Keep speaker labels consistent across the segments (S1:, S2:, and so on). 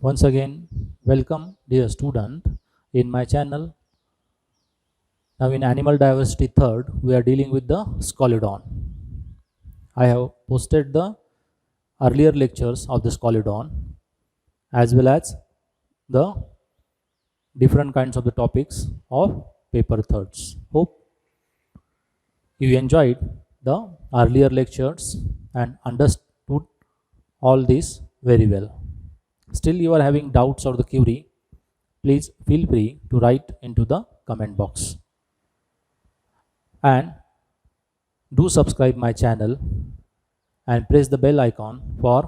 S1: Once again, welcome dear student in my channel. Now in Animal Diversity third, we are dealing with the Scoliodon. I have posted the earlier lectures of the Scoliodon as well as the different kinds of the topics of paper thirds. Hope you enjoyed the earlier lectures and understood all this very well. Still you are having doubts or the query, please feel free to write into the comment box. And do subscribe my channel and press the bell icon for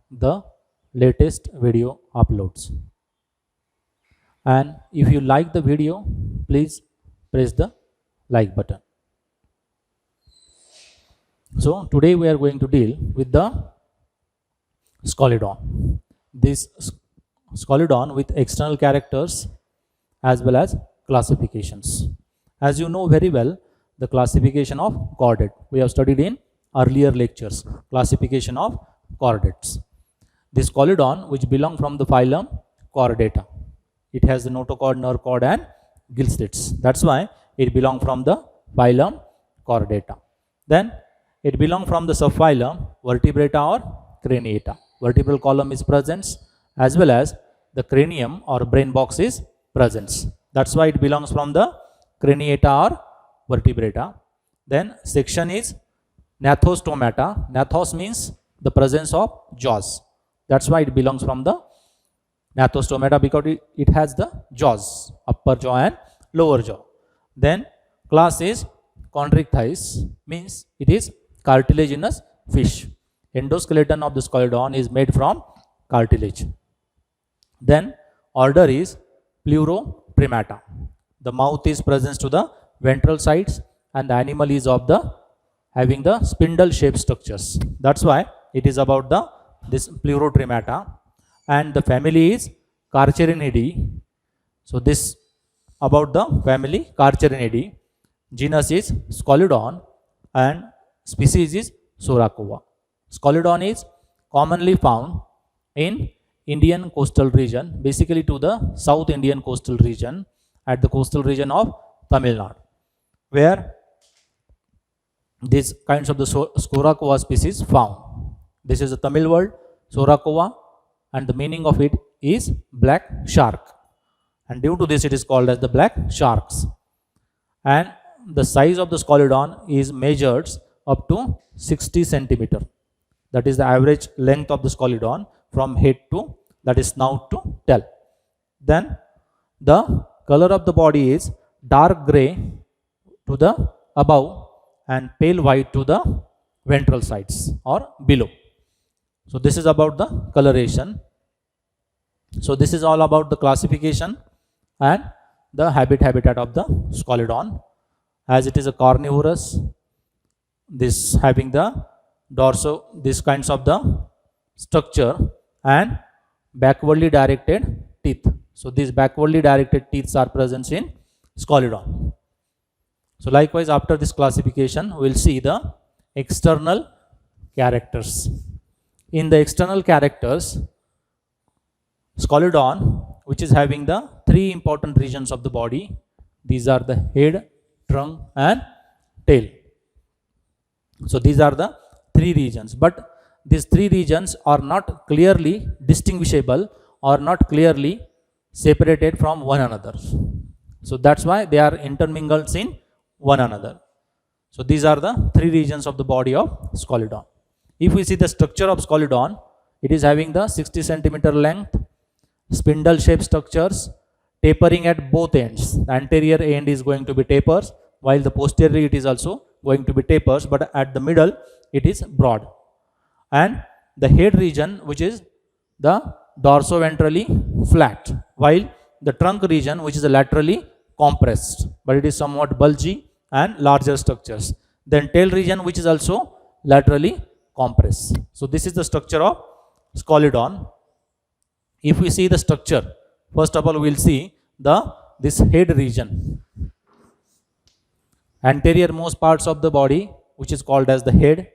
S1: the latest video uploads. And if you like the video, please press the like button. So today we are going to deal with the Scoliodon. This Scoliodon with external characters as well as classifications. As you know very well, the classification of chordate we have studied in earlier lectures. Classification of chordates. This Scoliodon, which belong from the phylum Chordata, it has the notochord, nerve cord and gill slits. That's why it belongs from the phylum Chordata. Then it belongs from the subphylum Vertebrata or Craniata. Vertebral column is present as well as the cranium or brain box is present. That's why it belongs from the Craniata or Vertebrata. Then section is Gnathostomata. Gnathos means the presence of jaws. That's why it belongs from the Gnathostomata, because it has the jaws, upper jaw and lower jaw. Then class is Chondrichthyes, means it is cartilaginous fish. Endoskeleton of the Scoliodon is made from cartilage. Then order is Pleuroprimata. The mouth is present to the ventral sides and the animal is of the having the spindle shaped structures. That's why it is about the this Pleuroprimata. And the family is Carcharinidae. So this about the family Carcharinidae. Genus is Scoliodon and species is Soracova. Scoliodon is commonly found in Indian coastal region, basically to the South Indian coastal region, at the coastal region of Tamil Nadu, where these kinds of the Soracova species found. This is a Tamil word, Soracova, and the meaning of it is black shark. And due to this it is called as the black sharks. And the size of the Scoliodon is measured up to 60 centimeter. That is the average length of the Scoliodon from head to, that is snout to tail. Then the color of the body is dark gray to the above and pale white to the ventral sides or below. So this is about the coloration. So this is all about the classification and the habitat of the Scoliodon. As it is a carnivorous, this having the this kinds of the structure and backwardly directed teeth. So these backwardly directed teeth are present in Scoliodon. So likewise, after this classification, we will see the external characters. In the external characters, Scoliodon, which is having the three important regions of the body, these are the head, trunk and tail. So these are the three regions, but these three regions are not clearly distinguishable or not clearly separated from one another. So that's why they are intermingled in one another. So these are the three regions of the body of Scoliodon. If we see the structure of Scoliodon, it is having the 60 centimeter length, spindle shaped structures, tapering at both ends. The anterior end is going to be tapers, while the posterior it is also going to be tapers, but at the middle it is broad. And the head region, which is the dorsoventrally flat, while the trunk region, which is laterally compressed, but it is somewhat bulgy and larger structures. Then tail region, which is also laterally compressed. So this is the structure of Scoliodon. If we see the structure, first of all we will see this head region. Anterior most parts of the body, which is called as the head.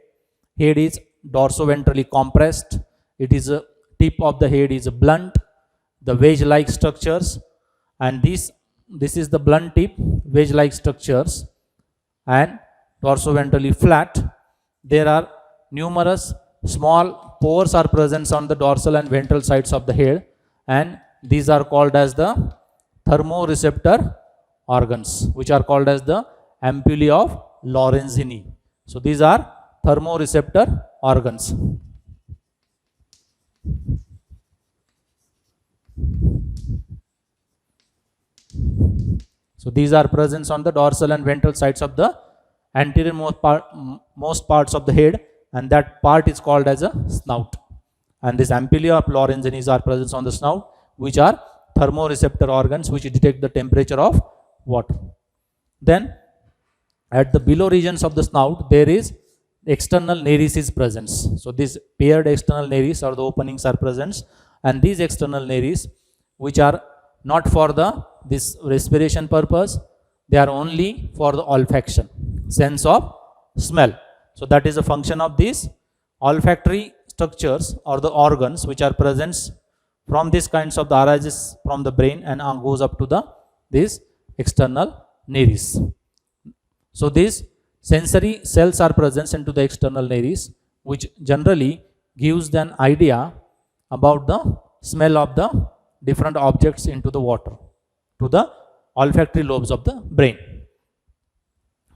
S1: Head is dorsoventrally compressed. It is a tip of the head is blunt the wedge-like structures, and this is the blunt tip wedge-like structures, and dorsoventrally flat. There are numerous small pores are present on the dorsal and ventral sides of the head, and these are called as the thermoreceptor organs, which are called as the ampullae of Lorenzini. So these are thermoreceptor organs. So these are present on the dorsal and ventral sides of the anterior most parts of the head, and that part is called as a snout. And these ampullae of Lorenzini are present on the snout, which are thermoreceptor organs which detect the temperature of water. Then at the below regions of the snout, there is external nares is present. So these paired external nares or the openings are present, and these external nares, which are not for this respiration purpose, they are only for the olfaction, sense of smell. So that is a function of these olfactory structures or the organs which are present from these kinds of the arises from the brain and goes up to these external nares. So these sensory cells are present into the external nares, which generally gives an idea about the smell of the different objects into the water to the olfactory lobes of the brain.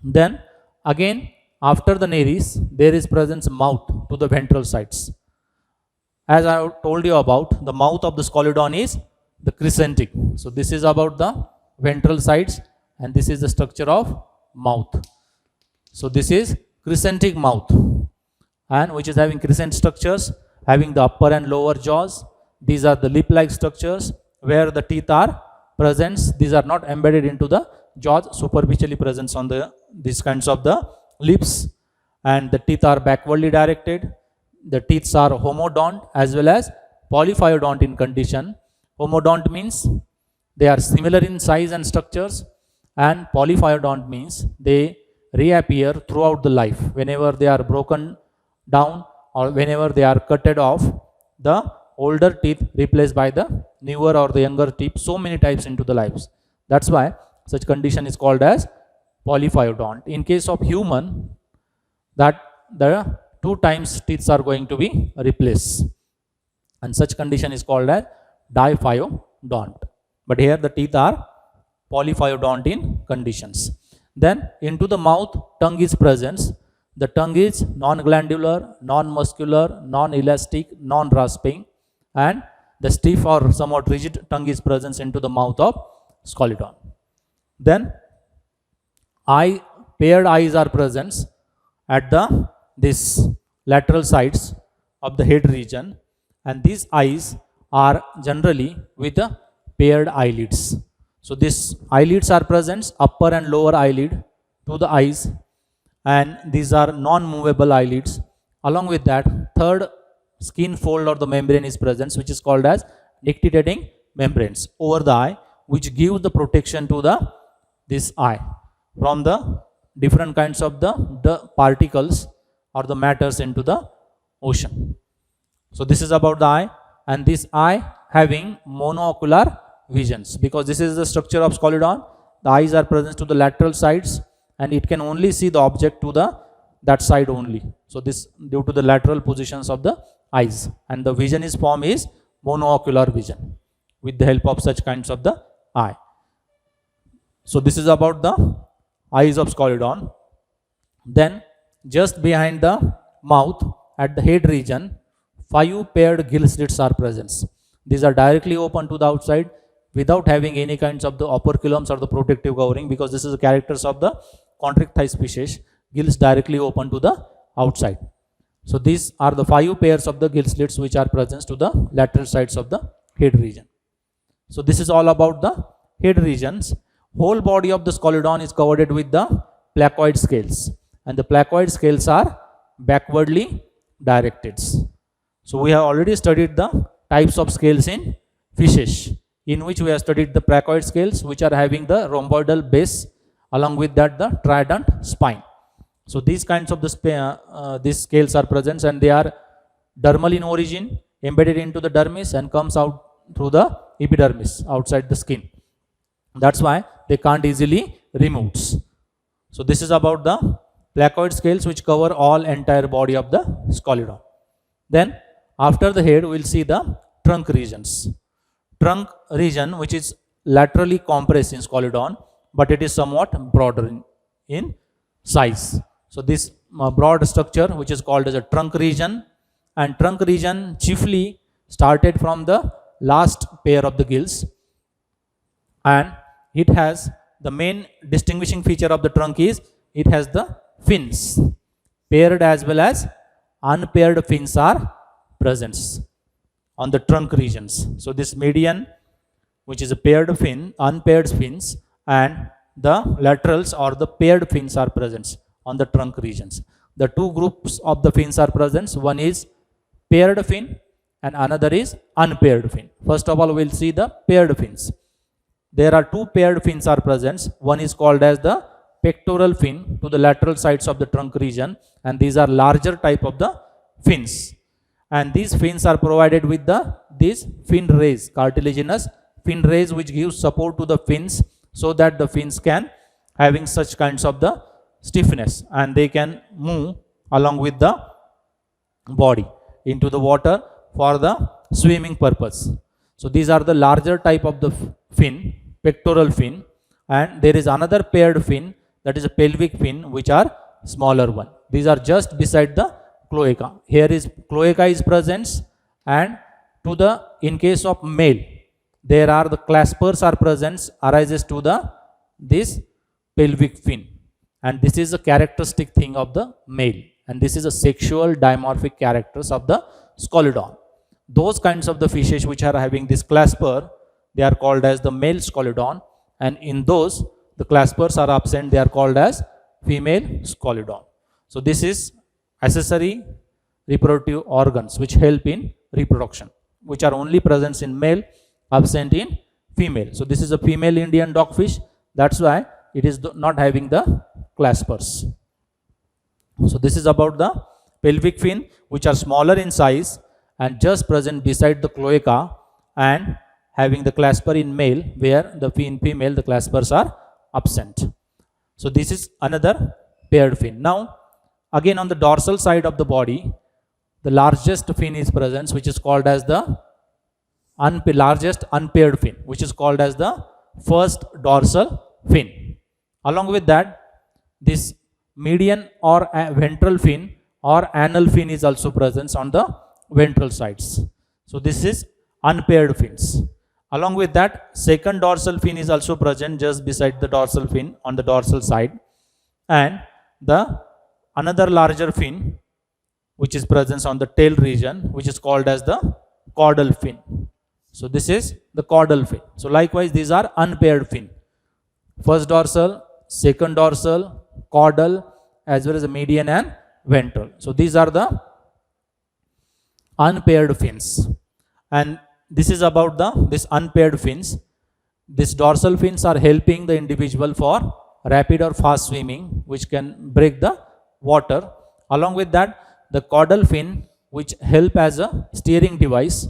S1: Then again, after the nares, there is presence mouth to the ventral sides. As I told you about, the mouth of the Scoliodon is the crescentic. So this is about the ventral sides, and this is the structure of mouth. So this is crescentic mouth, and which is having crescent structures, having the upper and lower jaws. These are the lip-like structures where the teeth are present. These are not embedded into the jaws, superficially present on these kinds of the lips, and the teeth are backwardly directed. The teeth are homodont as well as polyphyodont in condition. Homodont means they are similar in size and structures, and polyphyodont means they reappear throughout the life. Whenever they are broken down or whenever they are cutted off, the older teeth replaced by the newer or the younger teeth, so many types into the lives. That's why such condition is called as polyphyodont. In case of human, that the 2 times teeth are going to be replaced, and such condition is called as diphyodont. But here the teeth are polyphyodont in conditions. Then into the mouth, tongue is present. The tongue is non-glandular, non-muscular, non-elastic, non-rasping, and the stiff or somewhat rigid tongue is present into the mouth of Scoliodon. Then paired eyes are present at this lateral sides of the head region, and these eyes are generally with the paired eyelids. So these eyelids are present, upper and lower eyelid to the eyes, and these are non-movable eyelids. Along with that, third skin fold or the membrane is present, which is called as nictitating membranes over the eye, which give the protection to this eye from the different kinds of the particles or the matters into the ocean. So this is about the eye, and this eye having monocular visions, because this is the structure of Scoliodon. The eyes are present to the lateral sides, and it can only see the object to that side only. So this due to the lateral positions of the eyes, and the vision is formed is monocular vision with the help of such kinds of the eye. So this is about the eyes of Scoliodon. Then just behind the mouth at the head region, 5 paired gill slits are present. These are directly open to the outside without having any kinds of the operculums or the protective covering, because this is the characters of the contractile species. Gills directly open to the outside. So these are the 5 pairs of the gill slits which are present to the lateral sides of the head region. So this is all about the head regions. Whole body of the Scoliodon is covered with the placoid scales, and the placoid scales are backwardly directed. So we have already studied the types of scales in fishes, in which we have studied the placoid scales, which are having the rhomboidal base, along with that the trident spine. So these kinds of these scales are present, and they are dermal in origin, embedded into the dermis, and comes out through the epidermis, outside the skin. That's why they can't easily remove. So this is about the placoid scales which cover all entire body of the Scalodon. Then after the head, we'll see the trunk regions. Trunk region which is laterally compressed in Scalodon, but it is somewhat broader in size. So this broad structure which is called as a trunk region, and trunk region chiefly started from the last pair of the gills, and it has the main distinguishing feature of the trunk is it has the fins. Paired as well as unpaired fins are present on the trunk regions. So this median, which is a paired fin, unpaired fins, and the laterals or the paired fins are present on the trunk regions. The two groups of the fins are present. One is paired fin and another is unpaired fin. First of all, we'll see the paired fins. There are two paired fins are present. One is called as the pectoral fin to the lateral sides of the trunk region, and these are larger type of the fins. And these fins are provided with these fin rays, cartilaginous fin rays, which gives support to the fins so that the fins can having such kinds of the stiffness and they can move along with the body into the water for the swimming purpose. So these are the larger type of the fin, pectoral fin, and there is another paired fin, that is a pelvic fin, which are smaller one. These are just beside the cloaca. Here is cloaca is present, and to the in case of male, there are the claspers are present arises to the this pelvic fin, and this is a characteristic thing of the male, and this is a sexual dimorphic characters of the Scalodon. Those kinds of the fishes which are having this clasper, they are called as the male Scalodon, and in those the claspers are absent, they are called as female Scalodon. So this is accessory reproductive organs which help in reproduction, which are only present in male, absent in female. So this is a female Indian dogfish, that's why it is not having the claspers. So this is about the pelvic fin, which are smaller in size and just present beside the cloaca and having the clasper in male, where the in female the claspers are absent. So this is another paired fin. Now again on the dorsal side of the body, the largest fin is present, which is called as the largest unpaired fin, which is called as the first dorsal fin. Along with that, this median or ventral fin or anal fin is also present on the ventral sides. So this is unpaired fins. Along with that, second dorsal fin is also present just beside the dorsal fin on the dorsal side, and the another larger fin which is present on the tail region, which is called as the caudal fin. So this is the caudal fin. So likewise, these are unpaired fin. First dorsal, second dorsal, caudal, as well as the median and ventral. So these are the unpaired fins. And this is about this unpaired fins. These dorsal fins are helping the individual for rapid or fast swimming, which can break the water. Along with that, the caudal fin, which help as a steering device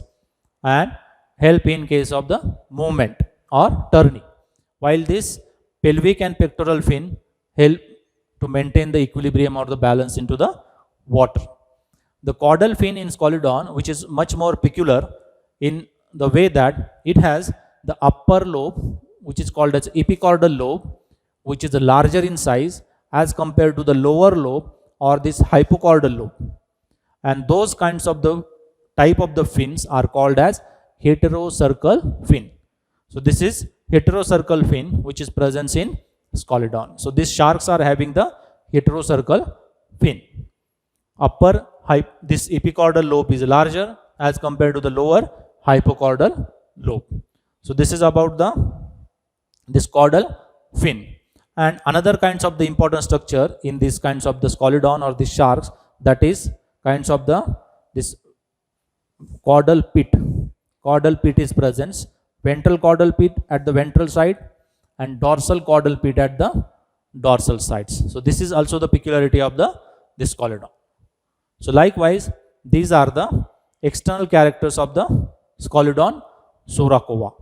S1: and help in case of the movement or turning, while this pelvic and pectoral fin help to maintain the equilibrium or the balance into the water. The caudal fin in Scalodon, which is much more peculiar in the way that it has the upper lobe, which is called as epicaudal lobe, which is larger in size as compared to the lower lobe or this hypocaudal lobe. And those kinds of the type of the fins are called as heterocercal fin. So this is heterocercal fin which is present in Scalodon. So these sharks are having the heterocercal fin. Upper this epicaudal lobe is larger as compared to the lower hypocaudal lobe. So this is about this caudal fin. And another kinds of the important structure in these kinds of the Scalodon or the sharks, that is kinds of this caudal pit. Caudal pit is present. Ventral caudal pit at the ventral side and dorsal caudal pit at the dorsal sides. So this is also the peculiarity of this Scalodon. So likewise, these are the external characters of the Scalodon Soracova.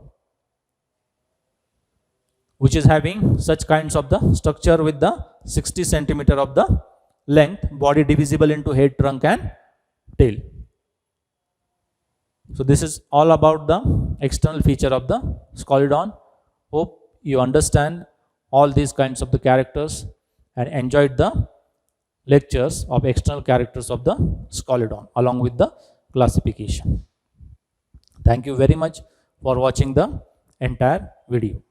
S1: which is having such kinds of the structure with the 60 centimeter of the length, body divisible into head, trunk and tail. So this is all about the external feature of the Scalodon. Hope you understand all these kinds of the characters and enjoyed the lectures of external characters of the Scalodon along with the classification. Thank you very much for watching the entire video.